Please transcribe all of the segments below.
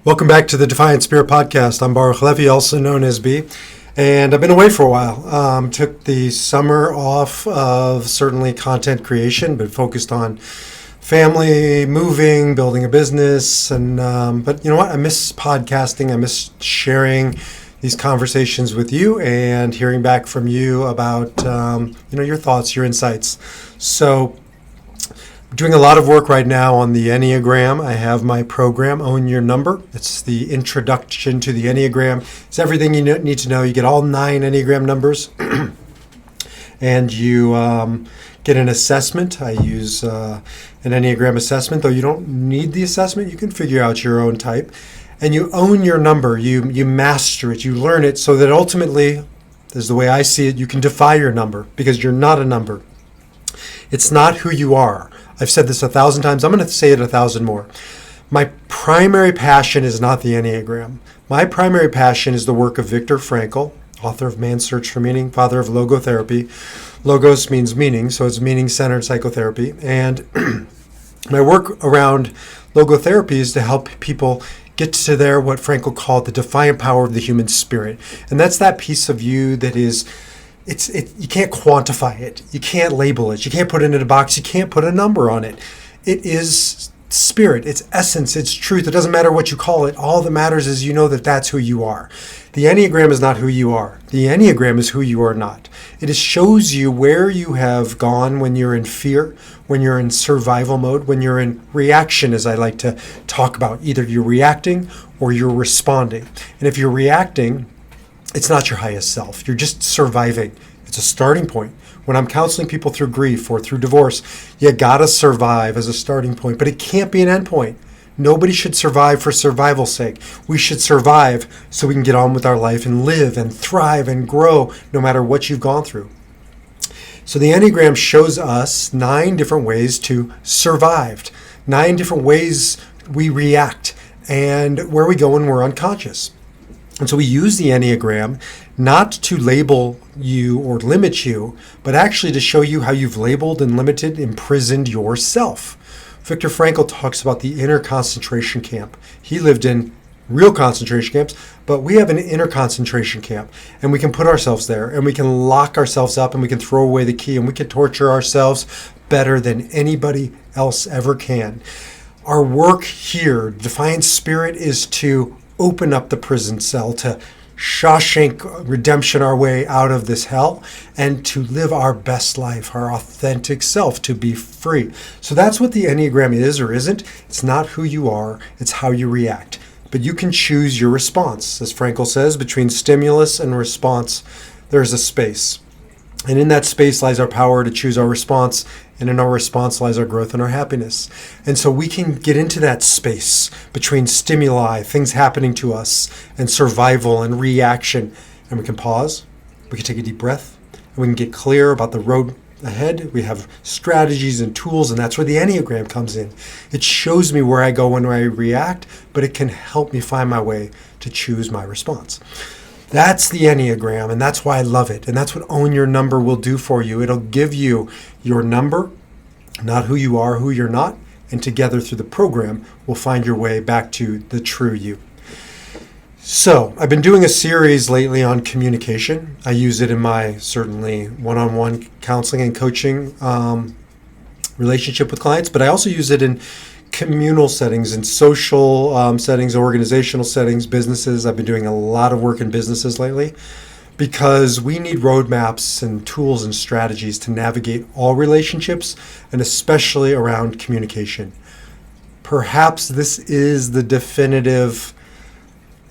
Welcome back to the Defiant Spirit Podcast. I'm Baruch HaLevi, also known as B, and I've been away for a while. Took the summer off of certainly content creation, but focused on family, moving, building a business, and but you know what? I miss podcasting. I miss sharing these conversations with you and hearing back from you about your thoughts, your insights. So, doing a lot of work right now on the Enneagram. I have my program, Own Your Number. It's the introduction to the Enneagram. It's everything you need to know. You get all 9 Enneagram numbers, and you get an assessment. I use an Enneagram assessment, though you don't need the assessment. You can figure out your own type. And you own your number. You master it. You learn it so that ultimately, this is the way I see it, you can defy your number because you're not a number. It's not who you are. I've said this 1,000 times. I'm going to say it 1,000 more. My primary passion is not the Enneagram. My primary passion is the work of Viktor Frankl, author of Man's Search for Meaning, father of logotherapy. Logos means meaning, so it's meaning-centered psychotherapy. And my work around logotherapy is to help people get to what Frankl called the defiant power of the human spirit. And that's that piece of you that is... you can't quantify it. You can't label it. You can't put it in a box. You can't put a number on it. It is spirit. It's essence. It's truth. It doesn't matter what you call it. All that matters is you know that that's who you are. The Enneagram is not who you are. The Enneagram is who you are not. It shows you where you have gone when you're in fear, when you're in survival mode, when you're in reaction, as I like to talk about. Either you're reacting or you're responding. And if you're reacting, it's not your highest self. You're just surviving. It's a starting point. When I'm counseling people through grief or through divorce, you gotta survive as a starting point, but it can't be an end point. Nobody should survive for survival's sake. We should survive so we can get on with our life and live and thrive and grow no matter what you've gone through. So the Enneagram shows us 9 different ways to survive, 9 different ways we react, and where we go when we're unconscious. And so we use the Enneagram not to label you or limit you, but actually to show you how you've labeled and limited, imprisoned yourself. Viktor Frankl talks about the inner concentration camp. He lived in real concentration camps, but we have an inner concentration camp, and we can put ourselves there, and we can lock ourselves up, and we can throw away the key, and we can torture ourselves better than anybody else ever can. Our work here, Defiant Spirit, is to open up the prison cell, to Shawshank redemption our way out of this hell, and to live our best life, our authentic self, to be free. So that's what the Enneagram is or isn't. It's not who you are, it's how you react. But you can choose your response. As Frankl says, between stimulus and response, there's a space. And in that space lies our power to choose our response, and in our response lies our growth and our happiness. And so we can get into that space between stimuli, things happening to us, and survival and reaction. And we can pause, we can take a deep breath, and we can get clear about the road ahead. We have strategies and tools, and that's where the Enneagram comes in. It shows me where I go when I react, but it can help me find my way to choose my response. That's the Enneagram, and that's why I love it. And that's what Own Your Number will do for you. It'll give you your number, not who you are, who you're not, and together through the program, we'll find your way back to the true you. So, I've been doing a series lately on communication. I use it in my, certainly, one-on-one counseling and coaching relationship with clients, but I also use it in communal settings and social settings, organizational settings, businesses. I've been doing a lot of work in businesses lately because we need roadmaps and tools and strategies to navigate all relationships, and especially around communication. Perhaps this is the definitive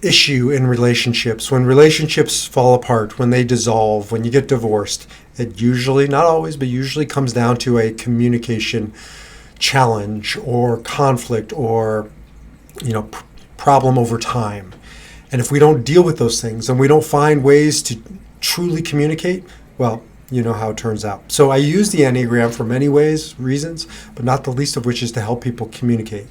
issue in relationships. When relationships fall apart, when they dissolve, when you get divorced, it usually, not always, but usually comes down to a communication challenge or conflict or problem over time. And if we don't deal with those things and we don't find ways to truly communicate, well, you know how it turns out. So I use the Enneagram for many reasons, but not the least of which is to help people communicate.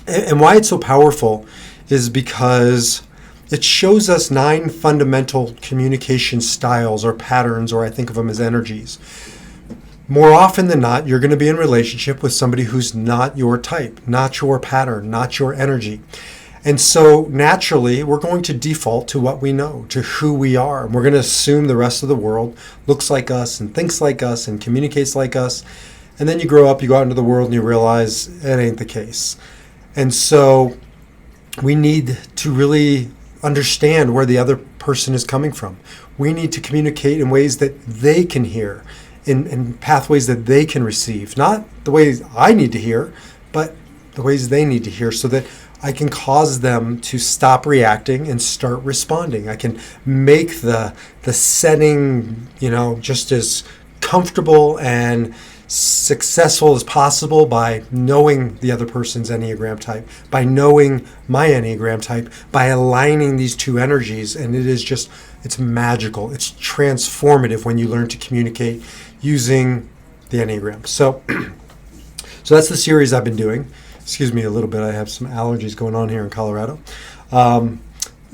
And why it's so powerful is because it shows us 9 fundamental communication styles or patterns, or I think of them as energies. More often than not, you're going to be in a relationship with somebody who's not your type, not your pattern, not your energy. And so naturally, we're going to default to what we know, to who we are. And we're going to assume the rest of the world looks like us and thinks like us and communicates like us. And then you grow up, you go out into the world, and you realize it ain't the case. And so we need to really understand where the other person is coming from. We need to communicate in ways that they can hear, in pathways that they can receive. Not the ways I need to hear, but the ways they need to hear, so that I can cause them to stop reacting and start responding. I can make the setting, just as comfortable and successful as possible by knowing the other person's Enneagram type, by knowing my Enneagram type, by aligning these two energies. And it's magical. It's transformative when you learn to communicate using the Enneagram. So that's the series I've been doing. Excuse me a little bit. I have some allergies going on here in Colorado.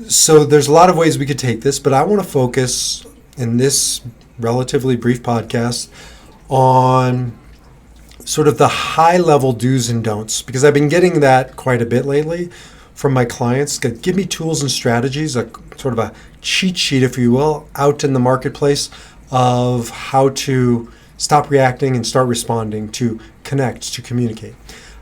So there's a lot of ways we could take this, but I want to focus in this relatively brief podcast on sort of the high-level do's and don'ts, because I've been getting that quite a bit lately from my clients. Give me tools and strategies, a sort of a cheat sheet, if you will, out in the marketplace of how to stop reacting and start responding, to connect, to communicate.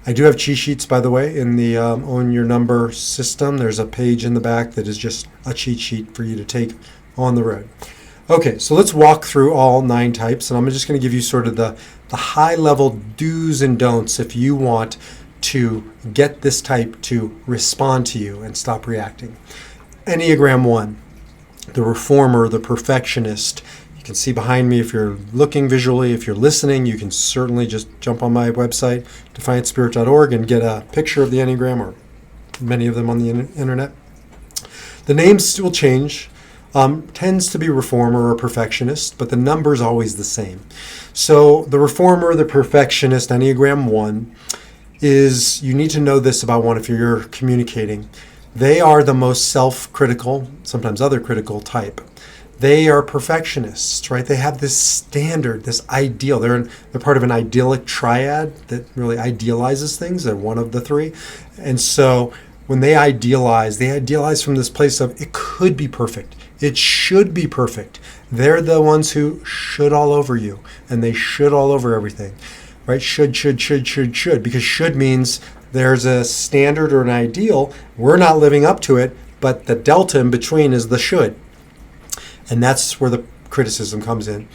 I do have cheat sheets, by the way, in the Own Your Number system. There's a page in the back that is just a cheat sheet for you to take on the road. Okay, so let's walk through all 9 types, and I'm just going to give you sort of the high-level do's and don'ts if you want to get this type to respond to you and stop reacting. Enneagram 1, the reformer, the perfectionist. You can see behind me if you're looking visually. If you're listening, you can certainly just jump on my website, defiantspirit.org, and get a picture of the Enneagram, or many of them on the internet. The names will change. Tends to be reformer or perfectionist, but the number is always the same. So the reformer, the perfectionist, Enneagram 1, is, you need to know this about one if you're communicating. They are the most self-critical, sometimes other critical type. They are perfectionists, right? They have this standard, this ideal. They're part of an idyllic triad that really idealizes things. They're one of the 3. And so when they idealize from this place of it could be perfect. It should be perfect. They're the ones who should all over you, and they should all over everything, right? Should, because should means there's a standard or an ideal. We're not living up to it, but the delta in between is the should. And that's where the criticism comes in.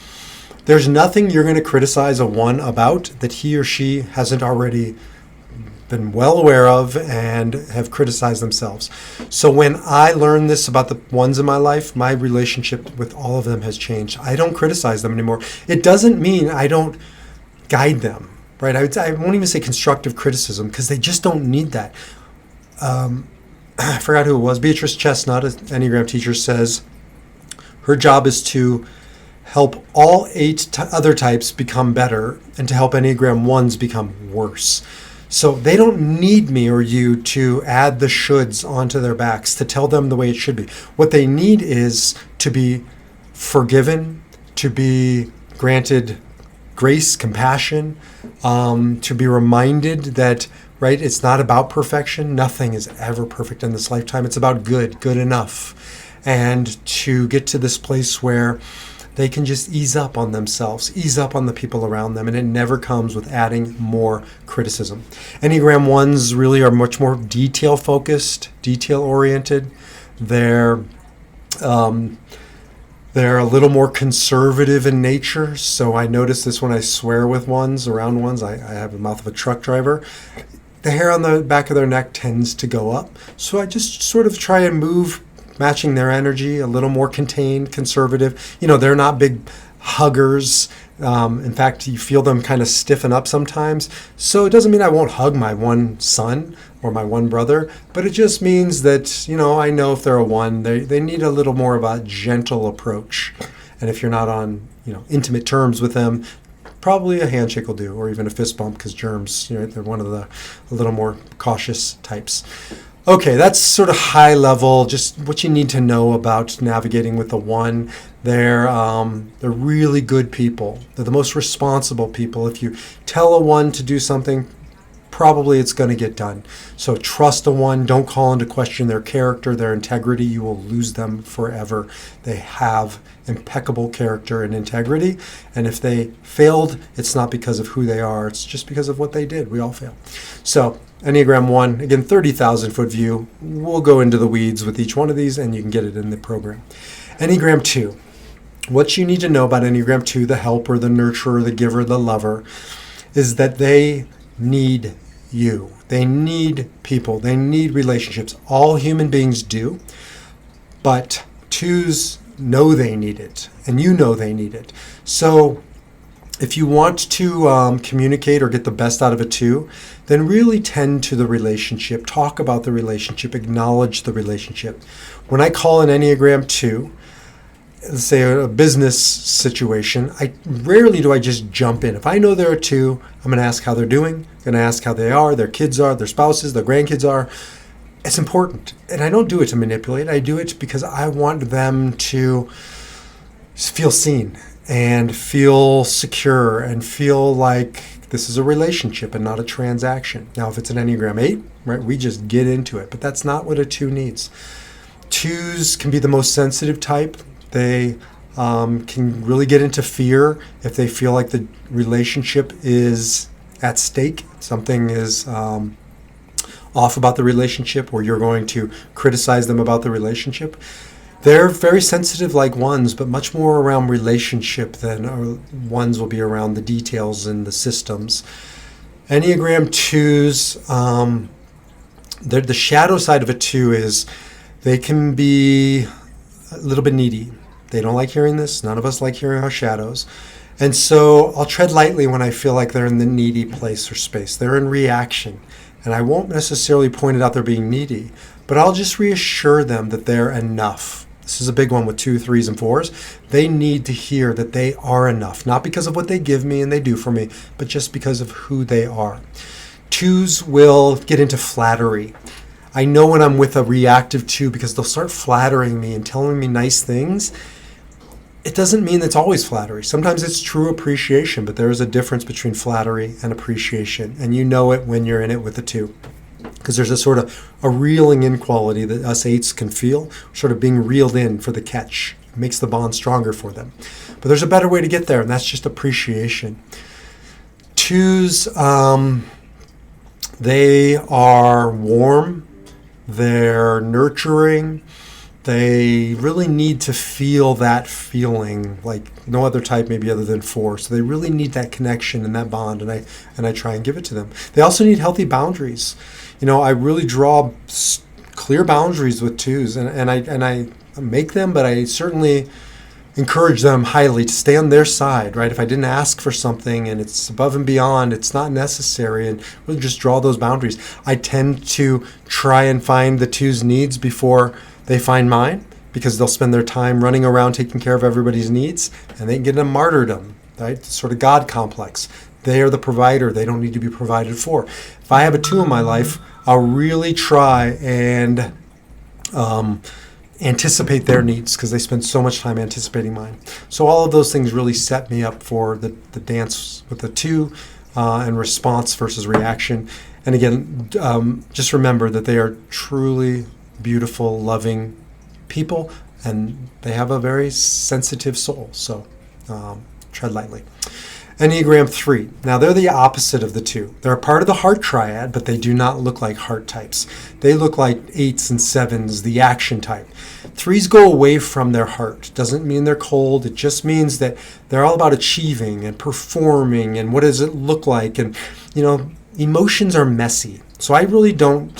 There's nothing you're going to criticize a 1 about that he or she hasn't already been well aware of and have criticized themselves. So when I learned this about the 1s in my life, my relationship with all of them has changed. I don't criticize them anymore. It doesn't mean I don't guide them, right? I won't even say constructive criticism, because they just don't need that. I forgot who it was. Beatrice Chestnut, an Enneagram teacher, says her job is to help all 8 other types become better and to help Enneagram 1s become worse. So they don't need me or you to add the shoulds onto their backs, to tell them the way it should be. What they need is to be forgiven, to be granted grace, compassion, to be reminded that, right, it's not about perfection. Nothing is ever perfect in this lifetime. It's about good enough. And to get to this place where they can just ease up on themselves, ease up on the people around them, and it never comes with adding more criticism. Enneagram 1s really are much more detail-focused, detail-oriented. They're a little more conservative in nature, so I notice this when I swear with 1s, around 1s. I have the mouth of a truck driver. The hair on the back of their neck tends to go up, so I just sort of try and move matching their energy, a little more contained, conservative. They're not big huggers. In fact, you feel them kind of stiffen up sometimes. So it doesn't mean I won't hug my 1 son or my 1 brother, but it just means that, I know if they're a 1, they need a little more of a gentle approach. And if you're not on, intimate terms with them, probably a handshake will do, or even a fist bump, because germs, they're one of the a little more cautious types. Okay, that's sort of high level, just what you need to know about navigating with the 1. They're really good people. They're the most responsible people. If you tell a 1 to do something, probably it's going to get done. So trust a 1. Don't call into question their character, their integrity. You will lose them forever. They have impeccable character and integrity. And if they failed, it's not because of who they are. It's just because of what they did. We all fail. So Enneagram 1, again, 30,000 foot view. We'll go into the weeds with each one of these, and you can get it in the program. Enneagram 2. What you need to know about Enneagram 2, the helper, the nurturer, the giver, the lover, is that they need you. They need people. They need relationships. All human beings do, but 2s know they need it, and you know they need it. So if you want to communicate or get the best out of a 2, then really tend to the relationship. Talk about the relationship. Acknowledge the relationship. When I call an Enneagram 2, let's say a business situation, rarely do I just jump in. If I know they're a 2, I'm going to ask how they're doing. I'm going to ask how they are, their kids are, their spouses, their grandkids are. It's important. And I don't do it to manipulate. I do it because I want them to feel seen and feel secure and feel like this is a relationship and not a transaction. Now, if it's an Enneagram 8, right, we just get into it. But that's not what a 2 needs. 2s can be the most sensitive type. They can really get into fear if they feel like the relationship is at stake. Something is off about the relationship, or you're going to criticize them about the relationship. They're very sensitive like 1s, but much more around relationship than 1s will be around the details and the systems. Enneagram 2s, the shadow side of a 2 is they can be a little bit needy. They don't like hearing this. None of us like hearing our shadows. And so I'll tread lightly when I feel like they're in the needy place or space. They're in reaction. And I won't necessarily point it out they're being needy, but I'll just reassure them that they're enough. This is a big one with 2, 3s, and 4s. They need to hear that they are enough, not because of what they give me and they do for me, but just because of who they are. 2s will get into flattery. I know when I'm with a reactive 2 because they'll start flattering me and telling me nice things. It doesn't mean it's always flattery. Sometimes it's true appreciation, but there is a difference between flattery and appreciation. And you know it when you're in it with a 2. Because there's a sort of a reeling in quality that us 8s can feel, sort of being reeled in for the catch. It makes the bond stronger for them. But there's a better way to get there, and that's just appreciation. 2s, they are warm. They're nurturing. They really need to feel that feeling like no other type maybe other than 4. So they really need that connection and that bond, and I try and give it to them. They also need healthy boundaries. I really draw clear boundaries with 2s, and I make them, but I certainly encourage them highly to stay on their side, right? If I didn't ask for something and it's above and beyond, it's not necessary, and really just draw those boundaries. I tend to try and find the 2's needs before they find mine, because they'll spend their time running around taking care of everybody's needs, and they can get a martyrdom, right? It's sort of God complex. They are the provider. They don't need to be provided for. If I have a 2 in my life, I'll really try and anticipate their needs, because they spend so much time anticipating mine. So all of those things really set me up for the dance with the 2 and response versus reaction. And again, just remember that they are truly beautiful, loving people, and they have a very sensitive soul. So tread lightly. Enneagram 3. Now, they're the opposite of the 2. They're a part of the heart triad, but they do not look like heart types. They look like 8s and 7s, the action type. 3s go away from their heart. Doesn't mean they're cold. It just means that they're all about achieving and performing and what does it look like. And, emotions are messy. So I really don't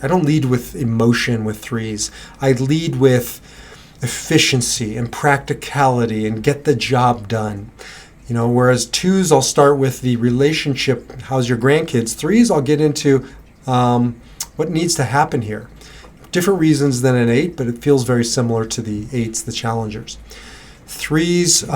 lead with emotion with 3s. I lead with efficiency and practicality and get the job done. Whereas 2s, I'll start with the relationship, how's your grandkids? 3s, I'll get into what needs to happen here. Different reasons than an 8, but it feels very similar to the 8s, the challengers. 3s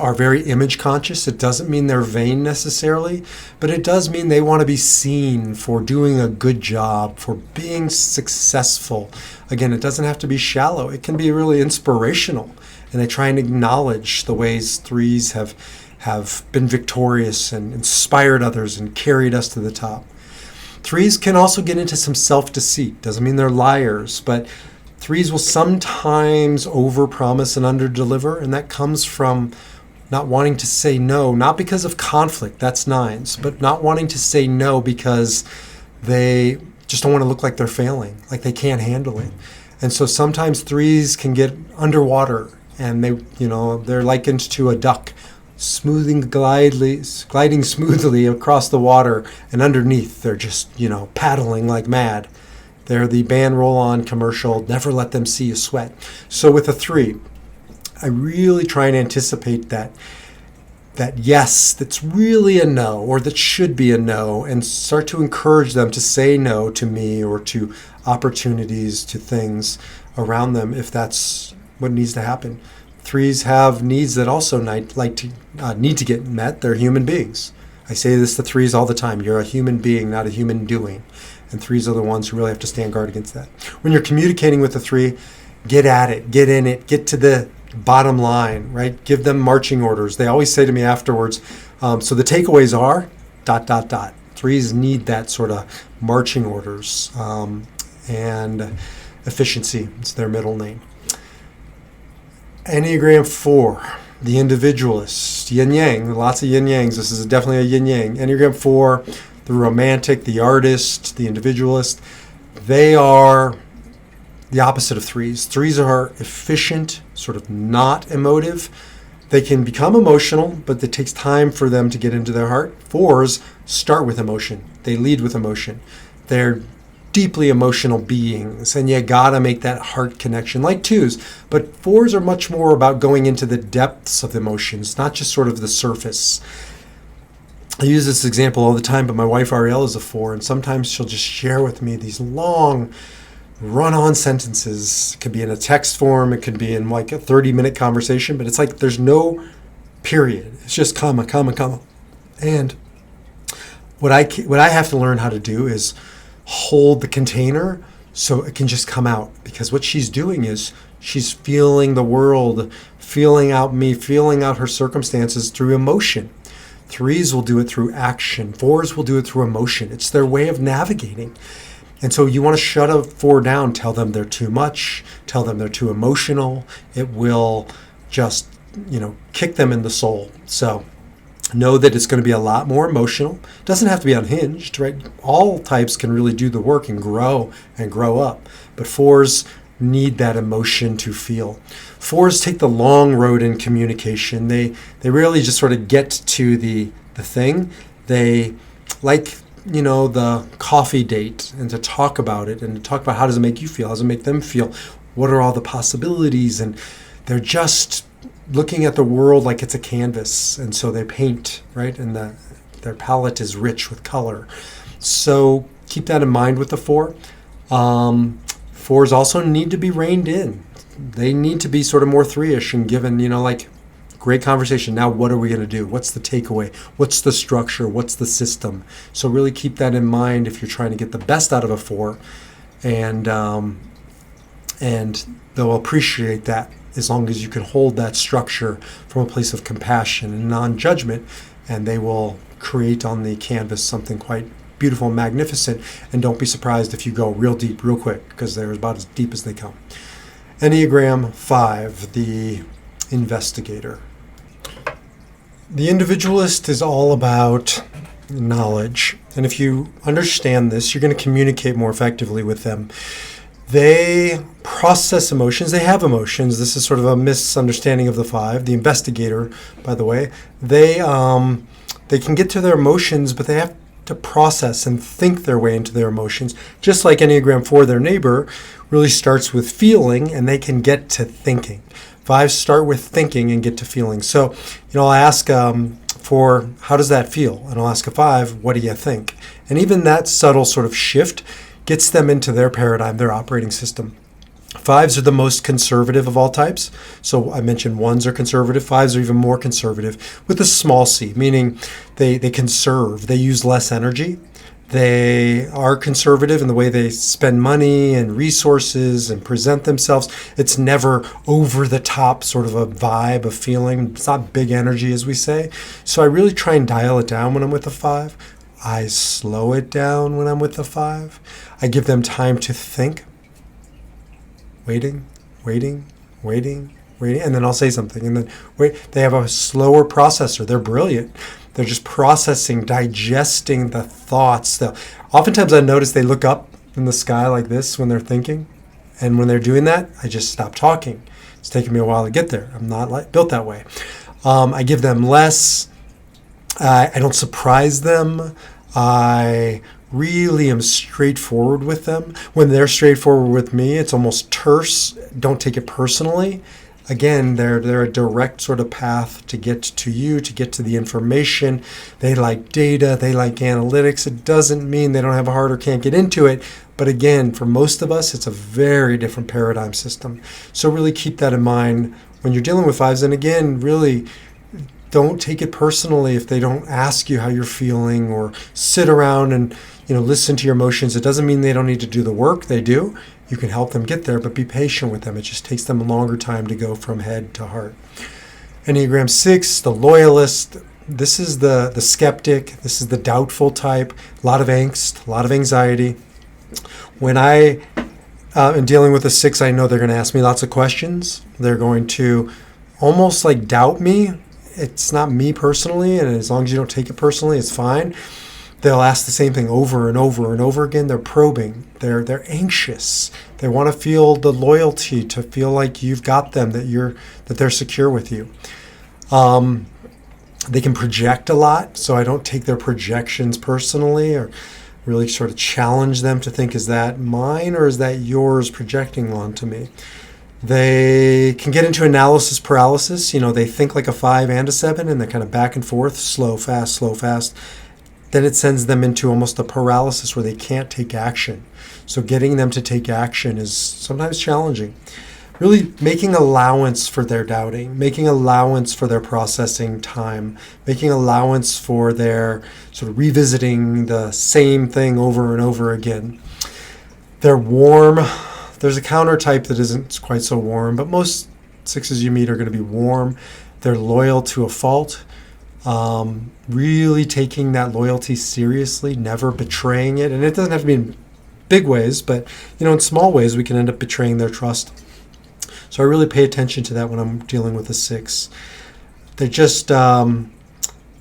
are very image conscious. It doesn't mean they're vain necessarily, but it does mean they want to be seen for doing a good job, for being successful. Again, it doesn't have to be shallow. It can be really inspirational. And they try and acknowledge the ways 3s have been victorious and inspired others and carried us to the top. Threes can also get into some self-deceit. Doesn't mean they're liars, but threes will sometimes overpromise and underdeliver, and that comes from not wanting to say no, not because of conflict, that's nines, but not wanting to say no because they just don't want to look like they're failing, like they can't handle it. And so sometimes threes can get underwater, and they're likened to a duck gliding smoothly across the water, and underneath they're just, paddling like mad. They're the band roll-on commercial, never let them see you sweat. So with a three, I really try and anticipate that yes, that's really a no, or that should be a no, and start to encourage them to say no to me or to opportunities, to things around them if that's what needs to happen. Threes have needs that also need to get met. They're human beings. I say this to threes all the time. You're a human being, not a human doing. And threes are the ones who really have to stand guard against that. When you're communicating with a three, get at it, get in it, get to the bottom line, right? Give them marching orders. They always say to me afterwards, so the takeaways are ... Threes need that sort of marching orders, and efficiency. It's their middle name. Enneagram 4, the individualist, yin-yang, lots of yin-yangs. This is definitely a yin-yang. Enneagram 4, the romantic, the artist, the individualist, they are the opposite of threes. Threes are efficient, sort of not emotive. They can become emotional, but it takes time for them to get into their heart. Fours start with emotion. They lead with emotion. They're deeply emotional beings, and you gotta make that heart connection like twos. But fours are much more about going into the depths of emotions, not just sort of the surface. I use this example all the time, but my wife Ariel is a four, and sometimes she'll just share with me these long run-on sentences. It could be in a text form, it could be in like a 30-minute conversation, but it's like there's no period. It's just comma, comma, comma. And what I have to learn how to do is hold the container so it can just come out, because what she's doing is she's feeling the world, feeling out me, feeling out her circumstances through emotion. Threes will do it through action. Fours will do it through emotion. It's their way of navigating. And so you want to shut a four down, tell them they're too much, tell them they're too emotional. It will just, kick them in the soul. So know that it's going to be a lot more emotional. It doesn't have to be unhinged, right? All types can really do the work and grow up. But fours need that emotion to feel. Fours take the long road in communication. They really just sort of get to the thing. They like, the coffee date, and to talk about it, and to talk about how does it make you feel, how does it make them feel, what are all the possibilities, and they're just looking at the world like it's a canvas, and so they paint, right? And their palette is rich with color. So keep that in mind with the four. Fours also need to be reined in. They need to be sort of more three-ish and given, great conversation. Now what are we going to do? What's the takeaway? What's the structure? What's the system? So really keep that in mind if you're trying to get the best out of a four, and they'll appreciate that as long as you can hold that structure from a place of compassion and non-judgment, and they will create on the canvas something quite beautiful and magnificent. And don't be surprised if you go real deep real quick, because they're about as deep as they come. Enneagram 5, the investigator. The individualist is all about knowledge, and if you understand this, you're going to communicate more effectively with them. They process emotions. They have emotions. This is sort of a misunderstanding of the five. The investigator, by the way, they can get to their emotions, but they have to process and think their way into their emotions. Just like Enneagram 4, their neighbor, really starts with feeling, and they can get to thinking. Fives start with thinking and get to feeling. So, I'll ask for how does that feel? And I'll ask a five, what do you think? And even that subtle sort of shift gets them into their paradigm, their operating system. Fives are the most conservative of all types. So I mentioned ones are conservative. Fives are even more conservative with a small c, meaning they conserve. They use less energy. They are conservative in the way they spend money and resources and present themselves. It's never over the top sort of a vibe, a feeling. It's not big energy, as we say. So I really try and dial it down when I'm with a 5. I slow it down when I'm with a 5. I give them time to think. Waiting, and then I'll say something, and then wait. They have a slower processor. They're brilliant. They're just processing, digesting the thoughts. Oftentimes I notice they look up in the sky like this when they're thinking, and when they're doing that, I just stop talking. It's taking me a while to get there. I'm not built that way. I give them less. I don't surprise them. I really am straightforward with them. When they're straightforward with me, it's almost terse. Don't take it personally. Again, they're a direct sort of path to get to you, to get to the information. They like data. They like analytics. It doesn't mean they don't have a heart or can't get into it. But again, for most of us, it's a very different paradigm system. So really keep that in mind when you're dealing with 5s. And again, really don't take it personally if they don't ask you how you're feeling or sit around and listen to your emotions. It doesn't mean they don't need to do the work. They do. You can help them get there, but be patient with them. It just takes them a longer time to go from head to heart. Enneagram 6, the loyalist. This is the skeptic. This is the doubtful type. A lot of angst, a lot of anxiety. When I am dealing with a 6, I know they're going to ask me lots of questions. They're going to almost like doubt me. It's not me personally, and as long as you don't take it personally, it's fine. They'll ask the same thing over and over and over again. They're probing. They're anxious. They want to feel the loyalty, to feel like you've got them, that they're secure with you. They can project a lot, so I don't take their projections personally, or really sort of challenge them to think, is that mine or is that yours projecting onto me? They can get into analysis paralysis. They think like a 5 and a 7, and they're kind of back and forth, slow, fast, slow, fast. Then it sends them into almost a paralysis where they can't take action. So getting them to take action is sometimes challenging. Really making allowance for their doubting, making allowance for their processing time, making allowance for their sort of revisiting the same thing over and over again. They're warm. There's a counter type that isn't quite so warm, but most 6s you meet are going to be warm. They're loyal to a fault. Really taking that loyalty seriously, never betraying it. And it doesn't have to be in big ways, but in small ways we can end up betraying their trust. So I really pay attention to that when I'm dealing with a 6. They're just a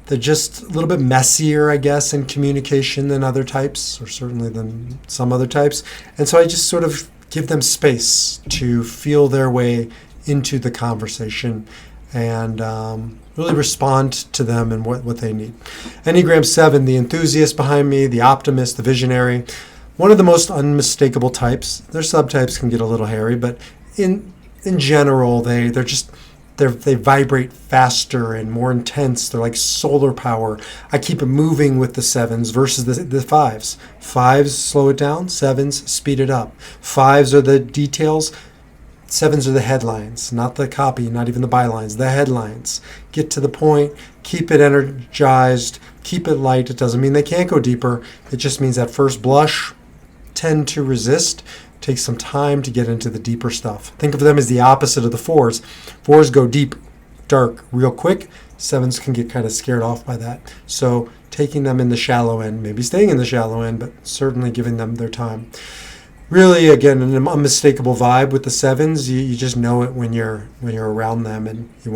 little bit messier, I guess, in communication than other types, or certainly than some other types. And so I just sort of give them space to feel their way into the conversation and really respond to them and what they need. Enneagram 7, the enthusiast behind me, the optimist, the visionary. One of the most unmistakable types. Their subtypes can get a little hairy, but in general, they vibrate faster and more intense. They're like solar power. I keep it moving with the 7s versus the 5s. 5s slow it down, 7s speed it up. 5s are the details. 7s are the headlines, not the copy, not even the bylines, the headlines. Get to the point, keep it energized, keep it light. It doesn't mean they can't go deeper. It just means at first blush, tend to resist. Takes some time to get into the deeper stuff. Think of them as the opposite of the 4s. 4s go deep, dark, real quick. 7s can get kind of scared off by that. So taking them in the shallow end, maybe staying in the shallow end, but certainly giving them their time. Really, again, an unmistakable vibe with the 7s. You just know it when you're around them, and you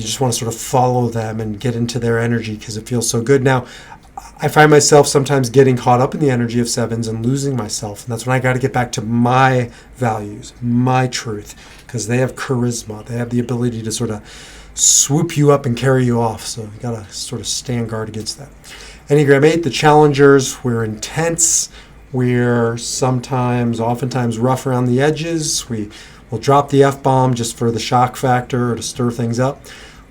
just want to sort of follow them and get into their energy because it feels so good. Now, I find myself sometimes getting caught up in the energy of 7s and losing myself, and that's when I got to get back to my values, my truth, because they have charisma. They have the ability to sort of swoop you up and carry you off. So you got to sort of stand guard against that. Enneagram 8, the challengers. We're intense. We're oftentimes rough around the edges. We will drop the F-bomb just for the shock factor or to stir things up.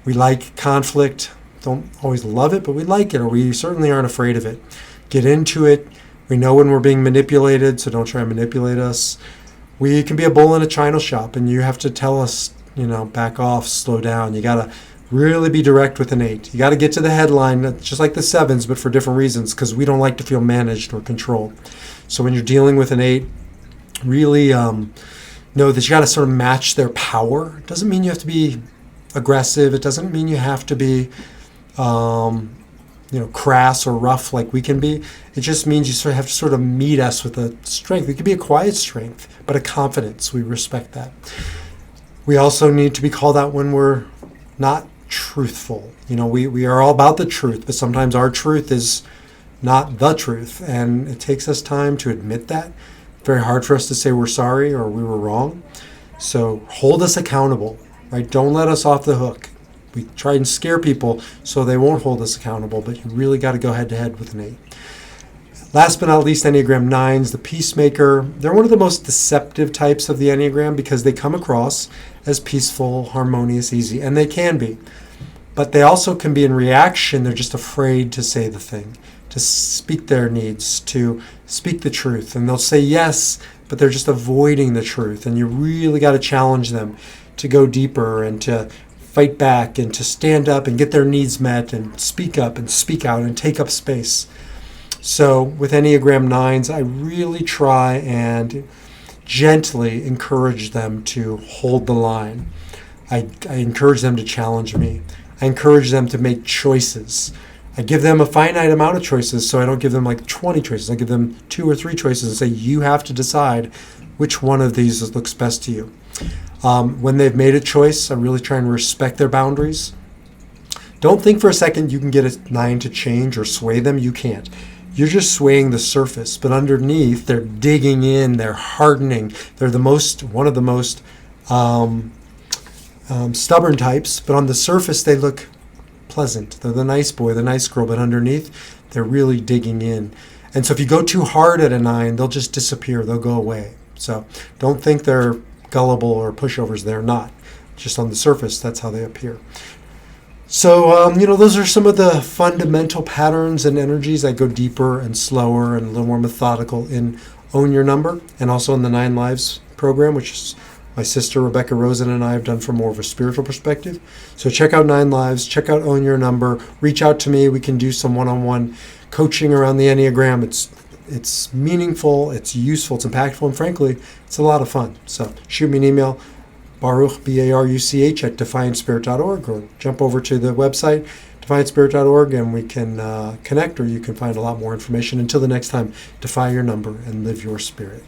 We like conflict. Don't always love it, but we like it, or we certainly aren't afraid of it. Get into it. We know when we're being manipulated, so don't try and manipulate us. We can be a bull in a china shop, and you have to tell us, back off, slow down. You got to Really be direct with an 8. You got to get to the headline, just like the 7s, but for different reasons, because we don't like to feel managed or controlled. So when you're dealing with an 8, really know that you got to sort of match their power. It doesn't mean you have to be aggressive. It doesn't mean you have to be crass or rough like we can be. It just means you sort of have to sort of meet us with a strength. It could be a quiet strength, but a confidence. We respect that. We also need to be called out when we're not truthful. We are all about the truth, but sometimes our truth is not the truth, and it takes us time to admit that. Very hard for us to say we're sorry or we were wrong. So hold us accountable, right? Don't let us off the hook. We try and scare people so they won't hold us accountable, but you really got to go head to head with an 8. Last but not least, Enneagram 9s, the peacemaker. They're one of the most deceptive types of the Enneagram because they come across as peaceful, harmonious, easy, and they can be. But they also can be in reaction. They're just afraid to say the thing, to speak their needs, to speak the truth. And they'll say yes, but they're just avoiding the truth. And you really got to challenge them to go deeper and to fight back and to stand up and get their needs met and speak up and speak out and take up space. So with Enneagram 9s, I really try and gently encourage them to hold the line. I encourage them to challenge me. I encourage them to make choices. I give them a finite amount of choices, so I don't give them like 20 choices. I give them 2 or 3 choices and say, you have to decide which one of these looks best to you. When they've made a choice, I really try and respect their boundaries. Don't think for a second you can get a 9 to change or sway them. You can't. You're just swaying the surface, but underneath they're digging in, they're hardening. They're one of the most stubborn types, but on the surface they look pleasant. They're the nice boy, the nice girl, but underneath they're really digging in. And so if you go too hard at a 9, they'll just disappear. They'll go away. So don't think they're gullible or pushovers. They're not. Just on the surface, that's how they appear. So, those are some of the fundamental patterns and energies. I go deeper and slower and a little more methodical in Own Your Number and also in the 9 Lives program, which is my sister Rebecca Rosen and I have done from more of a spiritual perspective. So check out 9 Lives, check out Own Your Number, reach out to me. We can do some one-on-one coaching around the Enneagram. It's meaningful, it's useful, it's impactful, and frankly, it's a lot of fun. So shoot me an email, Baruch, B-A-R-U-C-H, at defiantspirit.org, or jump over to the website, defiantspirit.org, and we can connect, or you can find a lot more information. Until the next time, defy your number and live your spirit.